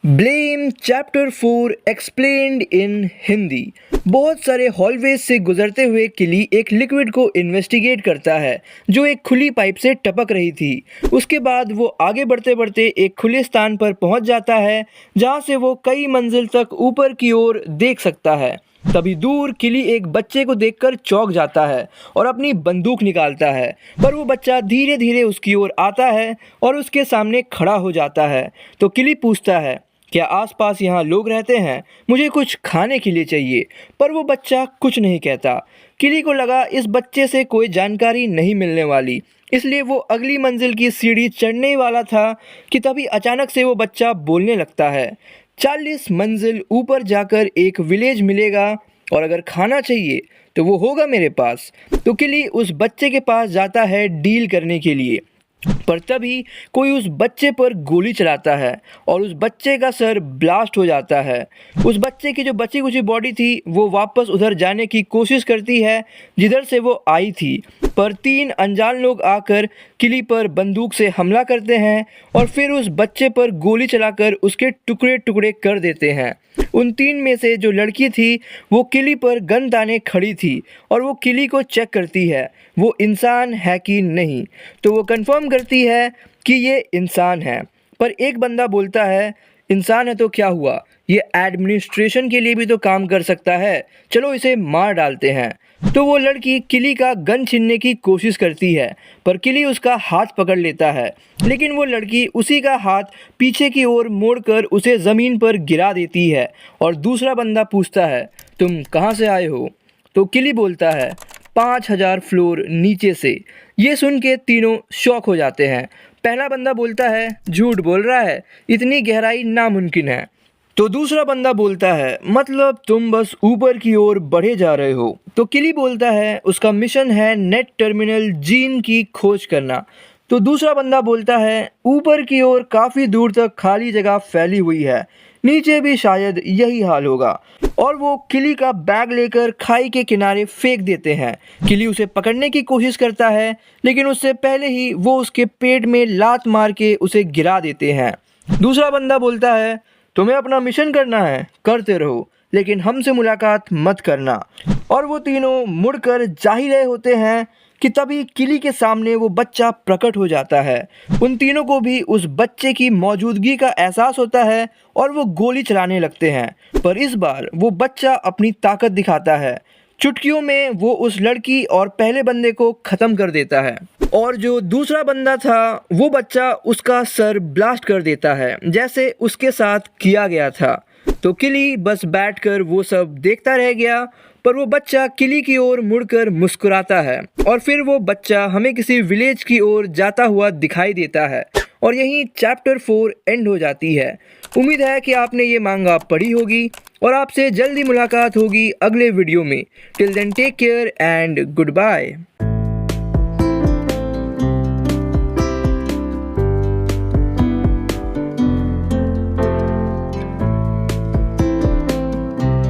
Blame chapter 4 explained इन हिंदी। बहुत सारे hallways से गुजरते हुए किली एक लिक्विड को इन्वेस्टिगेट करता है जो एक खुली पाइप से टपक रही थी। उसके बाद वो आगे बढ़ते बढ़ते एक खुले स्थान पर पहुंच जाता है जहां से वो कई मंजिल तक ऊपर की ओर देख सकता है। तभी दूर किली एक बच्चे को देखकर चौंक जाता है और अपनी बंदूक निकालता है, पर वो बच्चा धीरे धीरे उसकी ओर आता है और उसके सामने खड़ा हो जाता है। तो किली पूछता है, क्या आसपास यहाँ लोग रहते हैं? मुझे कुछ खाने के लिए चाहिए। पर वो बच्चा कुछ नहीं कहता। किली को लगा इस बच्चे से कोई जानकारी नहीं मिलने वाली, इसलिए वो अगली मंजिल की सीढ़ी चढ़ने वाला था कि तभी अचानक से वो बच्चा बोलने लगता है। 40 मंजिल ऊपर जाकर एक विलेज मिलेगा और अगर खाना चाहिए तो वो होगा मेरे पास। तो किली उस बच्चे के पास जाता है डील करने के लिए, पर तभी कोई उस बच्चे पर गोली चलाता है और उस बच्चे का सर ब्लास्ट हो जाता है। उस बच्चे की जो बची कुची बॉडी थी वो वापस उधर जाने की कोशिश करती है जिधर से वो आई थी, पर 3 अनजान लोग आकर किली पर बंदूक से हमला करते हैं और फिर उस बच्चे पर गोली चलाकर उसके टुकड़े टुकड़े कर देते हैं। उन 3 में से जो लड़की थी वो किली पर गन ताने खड़ी थी और वो किली को चेक करती है वो इंसान है कि नहीं। तो वो कंफर्म करती है कि ये इंसान है, पर एक बंदा बोलता है, इंसान है तो क्या हुआ, ये एडमिनिस्ट्रेशन के लिए भी तो काम कर सकता है, चलो इसे मार डालते हैं। तो वो लड़की किली का गन छीनने की कोशिश करती है, पर किली उसका हाथ पकड़ लेता है, लेकिन वो लड़की उसी का हाथ पीछे की ओर मोड़कर उसे ज़मीन पर गिरा देती है। और दूसरा बंदा पूछता है, तुम कहाँ से आए हो? तो किली बोलता है, 5000 फ्लोर नीचे से। ये सुन के तीनों शॉक हो जाते हैं। पहला बंदा बोलता है, झूठ बोल रहा है, इतनी गहराई नामुमकिन है। तो दूसरा बंदा बोलता है, मतलब तुम बस ऊपर की ओर बढ़े जा रहे हो। तो किली बोलता है उसका मिशन है नेट टर्मिनल जीन की खोज करना। तो दूसरा बंदा बोलता है, ऊपर की ओर काफ़ी दूर तक खाली जगह फैली हुई है, नीचे भी शायद यही हाल होगा। और वो किली का बैग लेकर खाई के किनारे फेंक देते हैं। किली उसे पकड़ने की कोशिश करता है, लेकिन उससे पहले ही वो उसके पेट में लात मार के उसे गिरा देते हैं। दूसरा बंदा बोलता है, तुम्हें अपना मिशन करना है, करते रहो, लेकिन हमसे मुलाकात मत करना। और वो तीनों मुड़कर जा ही रहे होते हैं कि तभी किली के सामने वो बच्चा प्रकट हो जाता है। उन तीनों को भी उस बच्चे की मौजूदगी का एहसास होता है और वो गोली चलाने लगते हैं, पर इस बार वो बच्चा अपनी ताकत दिखाता है। चुटकियों में वो उस लड़की और पहले बंदे को ख़त्म कर देता है, और जो दूसरा बंदा था वो बच्चा उसका सर ब्लास्ट कर देता है जैसे उसके साथ किया गया था। तो किली बस बैठकर वो सब देखता रह गया, पर वो बच्चा किली की ओर मुड़कर मुस्कुराता है और फिर वो बच्चा हमें किसी विलेज की ओर जाता हुआ दिखाई देता है। और यहीं चैप्टर 4 एंड हो जाती है। उम्मीद है कि आपने ये मांगा पढ़ी होगी और आपसे जल्दी मुलाकात होगी अगले वीडियो में। Till then take care and good bye.